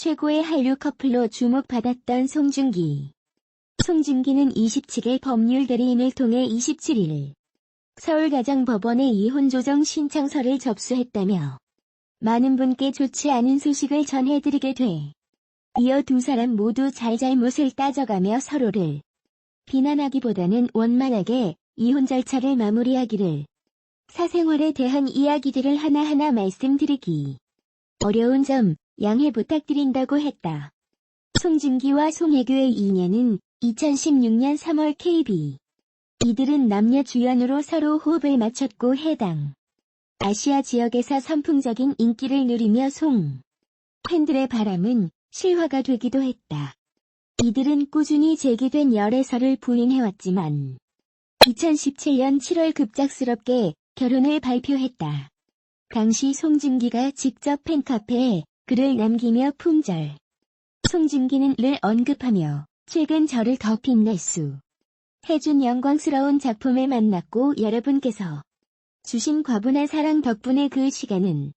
최고의 한류 커플로 주목받았던 송중기. 송중기는 27일 법률 대리인을 통해 27일 서울가정법원에 이혼 조정 신청서를 접수했다며 많은 분께 좋지 않은 소식을 전해드리게 돼 이어 두 사람 모두 잘잘못을 따져가며 서로를 비난하기보다는 원만하게 이혼 절차를 마무리하기를, 사생활에 대한 이야기들을 하나하나 말씀드리기 어려운 점 양해 부탁드린다고 했다. 송중기와 송혜교의 인연은 2016년 3월 KB. 이들은 남녀 주연으로 서로 호흡을 맞췄고 해당 아시아 지역에서 선풍적인 인기를 누리며 팬들의 바람은 실화가 되기도 했다. 이들은 꾸준히 제기된 열애설을 부인해왔지만 2017년 7월 급작스럽게 결혼을 발표했다. 당시 송중기가 직접 팬카페에 글을 남기며 품절 송중기는 언급하며 최근 저를 더 빛낼 수 해준 영광스러운 작품을 만났고 여러분께서 주신 과분한 사랑 덕분에 그 시간은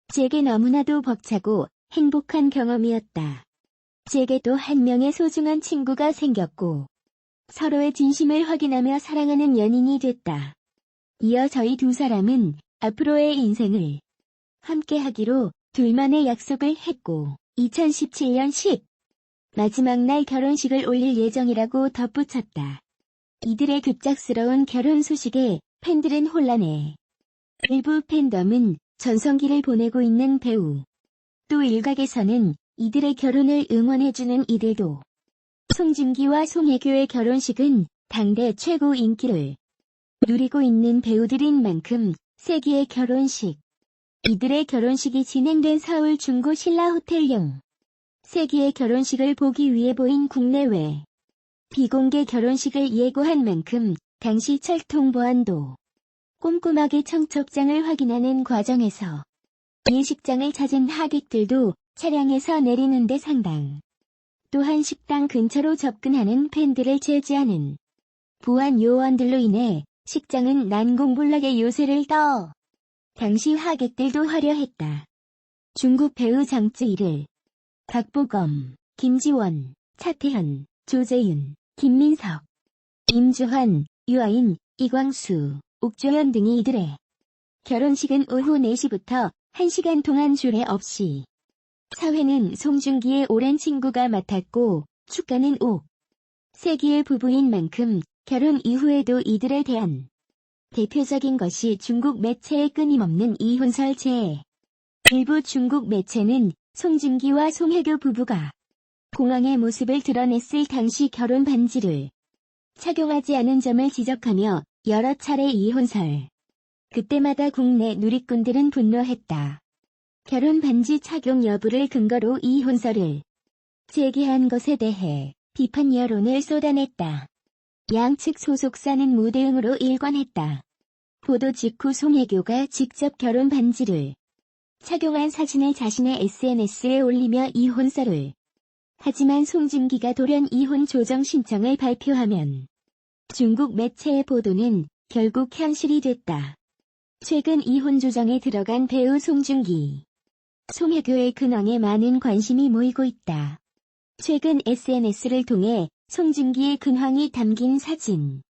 제게 너무나도 벅차고 행복한 경험이었다. 제게 또 한 명의 소중한 친구가 생겼고 서로의 진심을 확인하며 사랑하는 연인이 됐다. 이어 저희 두 사람은 앞으로의 인생을 함께하기로 둘만의 약속을 했고 2017년 10 마지막 날 결혼식을 올릴 예정이라고 덧붙였다. 이들의 급작스러운 결혼 소식에 팬들은 혼란해. 일부 팬덤은 전성기를 보내고 있는 배우. 또 일각에서는 이들의 결혼을 응원해주는 이들도. 송중기와 송혜교의 결혼식은 당대 최고 인기를 누리고 있는 배우들인 만큼 세기의 결혼식. 이들의 결혼식이 진행된 서울 중구 신라호텔용 세기의 결혼식을 보기 위해 보인 국내외 비공개 결혼식을 예고한 만큼 당시 철통보안도 꼼꼼하게 청첩장을 확인하는 과정에서 예식장을 찾은 하객들도 차량에서 내리는데 상당. 또한 식당 근처로 접근하는 팬들을 제지하는 보안 요원들로 인해 식장은 난공불락의 요새를 떠 당시 하객들도 화려했다. 중국 배우 장쯔이를, 박보검, 김지원, 차태현, 조재윤, 김민석, 임주환, 유아인, 이광수, 옥조연 등이 이들의 결혼식은 오후 4시부터 1시간 동안 주례 없이 사회는 송중기의 오랜 친구가 맡았고 축가는 세기의 부부인 만큼 결혼 이후에도 이들에 대한 대표적인 것이 중국 매체의 끊임없는 이혼설 제. 일부 중국 매체는 송중기와 송혜교 부부가 공항의 모습을 드러냈을 당시 결혼 반지를 착용하지 않은 점을 지적하며 여러 차례 이혼설. 그때마다 국내 누리꾼들은 분노했다. 결혼 반지 착용 여부를 근거로 이혼설을 제기한 것에 대해 비판 여론을 쏟아냈다. 양측 소속사는 무대응으로 일관했다. 보도 직후 송혜교가 직접 결혼 반지를 착용한 사진을 자신의 SNS에 올리며 이혼설을. 하지만 송중기가 돌연 이혼 조정 신청을 발표하면 중국 매체의 보도는 결국 현실이 됐다. 최근 이혼 조정에 들어간 배우 송중기. 송혜교의 근황에 많은 관심이 모이고 있다. 최근 SNS를 통해 송중기의 근황이 담긴 사진.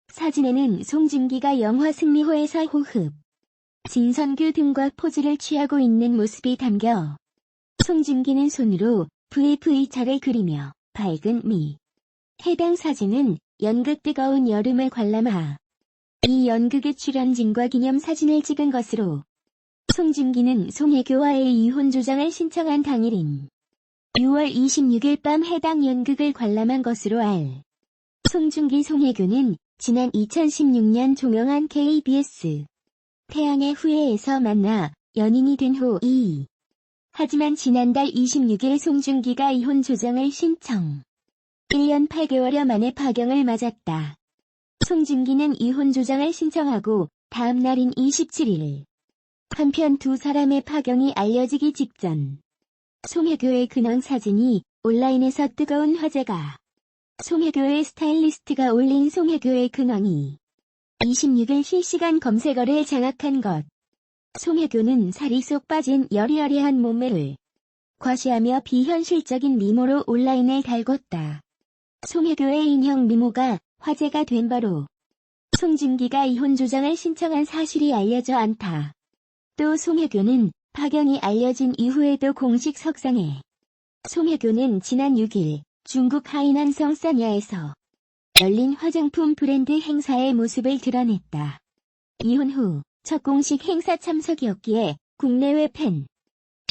사진에는 송중기가 영화 승리호에서 호흡, 진선규 등과 포즈를 취하고 있는 모습이 담겨 송중기는 손으로 VV자를 그리며 밝은 미. 해당 사진은 연극 뜨거운 여름을 관람하. 이 연극의 출연진과 기념사진을 찍은 것으로 송중기는 송혜교와의 이혼 조정을 신청한 당일인 6월 26일 밤 해당 연극을 관람한 것으로 알. 송중기 송혜교는 지난 2016년 종영한 KBS 태양의 후예에서 만나 연인이 된 후 하지만 지난달 26일 송중기가 이혼 조정을 신청. 1년 8개월여 만에 파경을 맞았다. 송중기는 이혼 조정을 신청하고 다음 날인 27일. 한편 두 사람의 파경이 알려지기 직전. 송혜교의 근황 사진이 온라인에서 뜨거운 화제가. 송혜교의 스타일리스트가 올린 송혜교의 근황이 26일 실시간 검색어를 장악한 것. 송혜교는 살이 쏙 빠진 여리여리한 몸매를 과시하며 비현실적인 미모로 온라인에 달궜다. 송혜교의 인형 미모가 화제가 된 바로 송중기가 이혼 조정을 신청한 사실이 알려져 않다. 또 송혜교는 파경이 알려진 이후에도 공식 석상에 송혜교는 지난 6일 중국 하이난 성산야에서 열린 화장품 브랜드 행사의 모습을 드러냈다. 이혼 후 첫 공식 행사 참석이었기에 국내외 팬.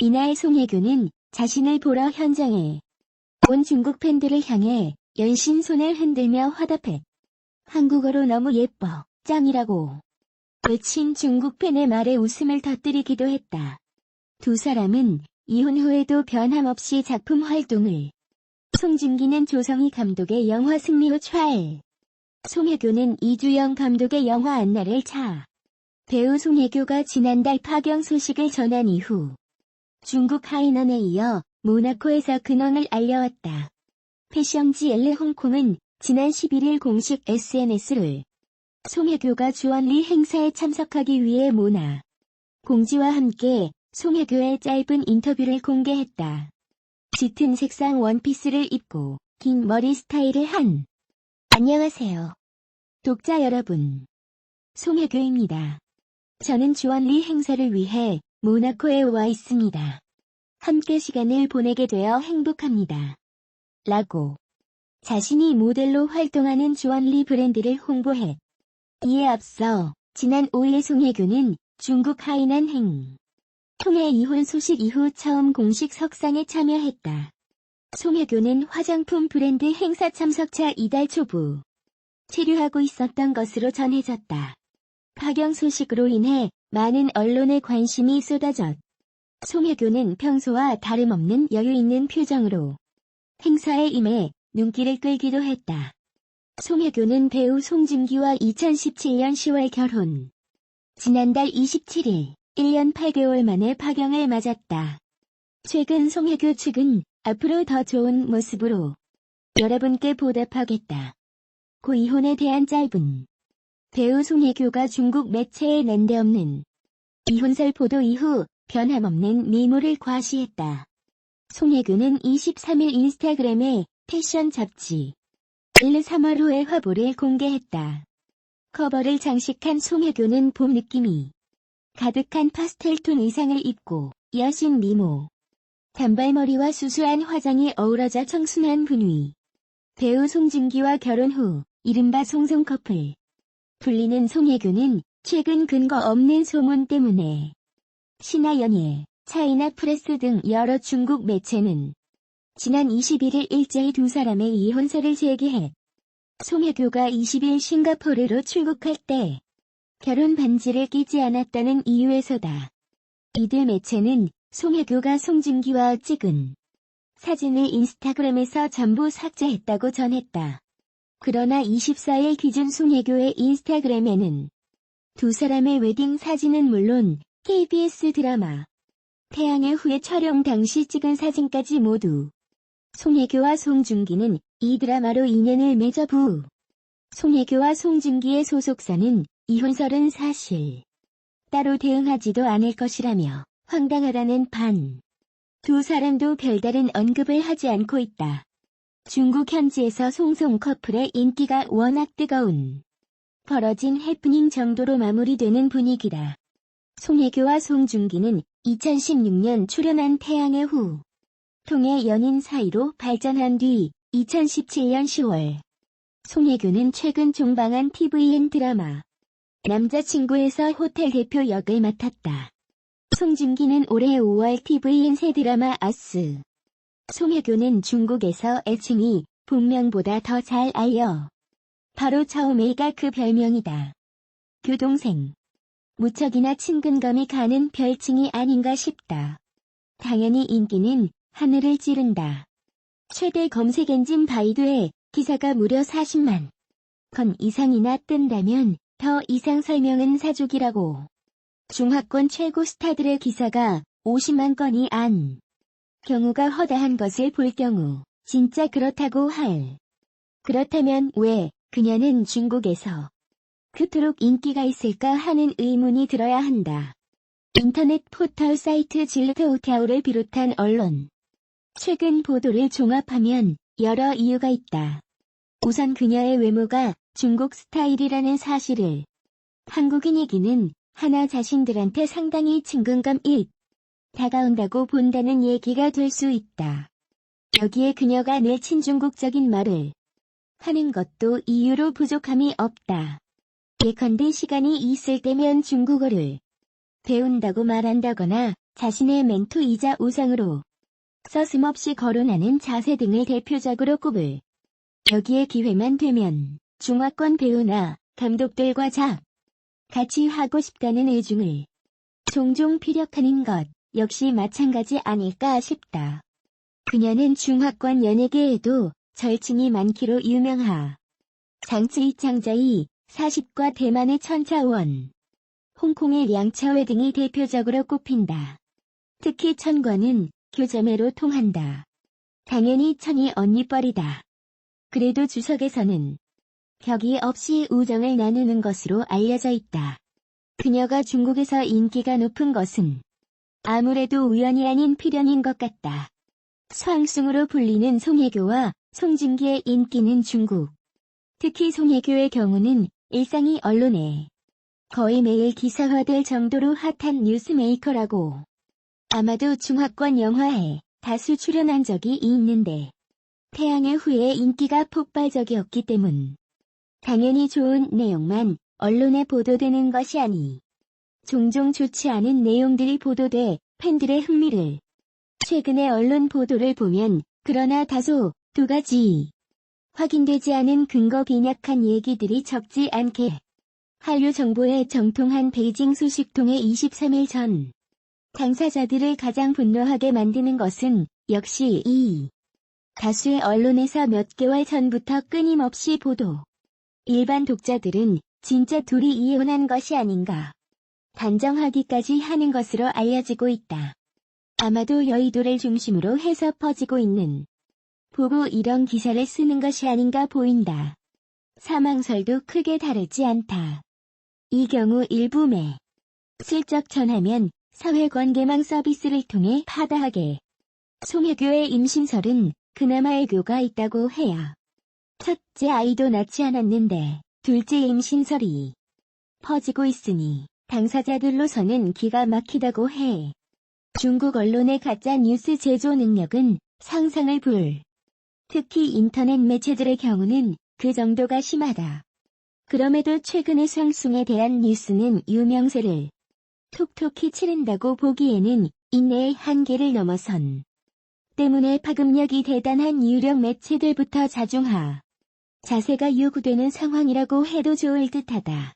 이날 송혜교는 자신을 보러 현장에 온 중국 팬들을 향해 연신 손을 흔들며 화답해 한국어로 너무 예뻐, 짱이라고 외친 중국 팬의 말에 웃음을 터뜨리기도 했다. 두 사람은 이혼 후에도 변함없이 작품 활동을. 송중기는 조성희 감독의 영화 승리호 촬. 송혜교는 이주영 감독의 영화 안나를 차. 배우 송혜교가 지난달 파경 소식을 전한 이후 중국 하이난에 이어 모나코에서 근황을 알려왔다. 패션지 엘레 홍콩은 지난 11일 공식 SNS를 송혜교가 주원리 행사에 참석하기 위해 모나 공지와 함께 송혜교의 짧은 인터뷰를 공개했다. 짙은 색상 원피스를 입고 긴 머리 스타일을 한. 안녕하세요. 독자 여러분. 송혜교입니다. 저는 주원리 행사를 위해 모나코에 와 있습니다. 함께 시간을 보내게 되어 행복합니다. 라고 자신이 모델로 활동하는 주원리 브랜드를 홍보해. 이에 앞서 지난 5일 송혜교는 중국 하이난 행 통해 이혼 소식 이후 처음 공식 석상에 참여했다. 송혜교는 화장품 브랜드 행사 참석차 이달 초부 체류하고 있었던 것으로 전해졌다. 파경 소식으로 인해 많은 언론의 관심이 쏟아졌. 송혜교는 평소와 다름없는 여유 있는 표정으로 행사에 임해 눈길을 끌기도 했다. 송혜교는 배우 송중기와 2017년 10월 결혼. 지난달 27일, 1년 8개월 만에 파경을 맞았다. 최근 송혜교 측은 앞으로 더 좋은 모습으로 여러분께 보답하겠다. 고 이혼에 대한 짧은 배우 송혜교가 중국 매체에 난데없는 이혼설 보도 이후 변함없는 미모를 과시했다. 송혜교는 23일 인스타그램에 패션 잡지 엘르 3월호의 화보를 공개했다. 커버를 장식한 송혜교는 봄 느낌이 가득한 파스텔톤 의상을 입고 여신 미모, 단발머리와 수수한 화장이 어우러져 청순한 분위. 배우 송중기와 결혼 후 이른바 송송 커플 불리는 송혜교는 최근 근거 없는 소문 때문에 신화연예, 차이나 프레스 등 여러 중국 매체는 지난 21일 일제히 두 사람의 이혼설을 제기해 송혜교가 20일 싱가포르로 출국할 때 결혼 반지를 끼지 않았다는 이유에서다. 이들 매체는 송혜교가 송중기와 찍은 사진을 인스타그램에서 전부 삭제했다고 전했다. 그러나 24일 기준 송혜교의 인스타그램에는 두 사람의 웨딩 사진은 물론 KBS 드라마 태양의 후예 촬영 당시 찍은 사진까지 모두 송혜교와 송중기는 이 드라마로 인연을 맺어 부. 송혜교와 송중기의 소속사는 이혼설은 사실 따로 대응하지도 않을 것이라며 황당하다는 반. 두 사람도 별다른 언급을 하지 않고 있다. 중국 현지에서 송송 커플의 인기가 워낙 뜨거운 벌어진 해프닝 정도로 마무리되는 분위기다. 송혜교와 송중기는 2016년 출연한 태양의 후 통해 연인 사이로 발전한 뒤 2017년 10월 송혜교는 최근 종방한 tvN 드라마 남자친구에서 호텔 대표 역을 맡았다. 송중기는 올해 5월 tvN 새 드라마 아스. 송혜교는 중국에서 애칭이 본명보다 더 잘 알려. 바로 처음에가 그 별명이다. 교동생. 무척이나 친근감이 가는 별칭이 아닌가 싶다. 당연히 인기는 하늘을 찌른다. 최대 검색 엔진 바이두에 기사가 무려 40만 건 이상이나 뜬다면 더 이상 설명은 사족이라고. 중화권 최고 스타들의 기사가 50만 건이 안 경우가 허다한 것을 볼 경우 진짜 그렇다고 할. 그렇다면 왜 그녀는 중국에서 그토록 인기가 있을까 하는 의문이 들어야 한다. 인터넷 포털 사이트 질르트오타오를 비롯한 언론 최근 보도를 종합하면 여러 이유가 있다. 우선 그녀의 외모가 중국 스타일이라는 사실을 한국인이기는 하나 자신들한테 상당히 친근감이 다가온다고 본다는 얘기가 될 수 있다. 여기에 그녀가 내 친중국적인 말을 하는 것도 이유로 부족함이 없다. 예컨대 시간이 있을 때면 중국어를 배운다고 말한다거나 자신의 멘토이자 우상으로 서슴없이 거론하는 자세 등을 대표적으로 꼽을. 여기에 기회만 되면 중화권 배우나 감독들과 같이 하고 싶다는 의중을 종종 피력하는 것 역시 마찬가지 아닐까 싶다. 그녀는 중화권 연예계에도 절친이 많기로 유명하. 장츠이 창자이, 40과 대만의 천차원, 홍콩의 량차회 등이 대표적으로 꼽힌다. 특히 천과는 교자매로 통한다. 당연히 천이 언니뻘이다. 그래도 주석에서는 벽이 없이 우정을 나누는 것으로 알려져 있다. 그녀가 중국에서 인기가 높은 것은 아무래도 우연이 아닌 필연인 것 같다. 수황숭으로 불리는 송혜교와 송중기의 인기는 중국, 특히 송혜교의 경우는 일상이 언론에 거의 매일 기사화될 정도로 핫한 뉴스메이커라고. 아마도 중화권 영화에 다수 출연한 적이 있는데 태양의 후예 인기가 폭발적이었기 때문. 당연히 좋은 내용만 언론에 보도되는 것이 아니 종종 좋지 않은 내용들이 보도돼 팬들의 흥미를. 최근의 언론 보도를 보면 그러나 다소 두 가지 확인되지 않은 근거 빈약한 얘기들이 적지 않게 한류 정보에 정통한 베이징 소식통의 23일 전 당사자들을 가장 분노하게 만드는 것은 역시 이 다수의 언론에서 몇 개월 전부터 끊임없이 보도. 일반 독자들은 진짜 둘이 이혼한 것이 아닌가 단정하기까지 하는 것으로 알려지고 있다. 아마도 여의도를 중심으로 해서 퍼지고 있는 보고 이런 기사를 쓰는 것이 아닌가 보인다. 사망설도 크게 다르지 않다. 이 경우 일부 슬쩍 전하면 사회관계망 서비스를 통해 파다하게 송혜교의 임신설은 그나마 애교가 있다고 해야. 첫째 아이도 낳지 않았는데 둘째 임신설이 퍼지고 있으니 당사자들로서는 기가 막히다고 해. 중국 언론의 가짜 뉴스 제조 능력은 상상을 불. 특히 인터넷 매체들의 경우는 그 정도가 심하다. 그럼에도 최근의 수황숭에 대한 뉴스는 유명세를 톡톡히 치른다고 보기에는 인내의 한계를 넘어선 때문에 파급력이 대단한 유력 매체들부터 자중하 자세가 요구되는 상황이라고 해도 좋을 듯하다.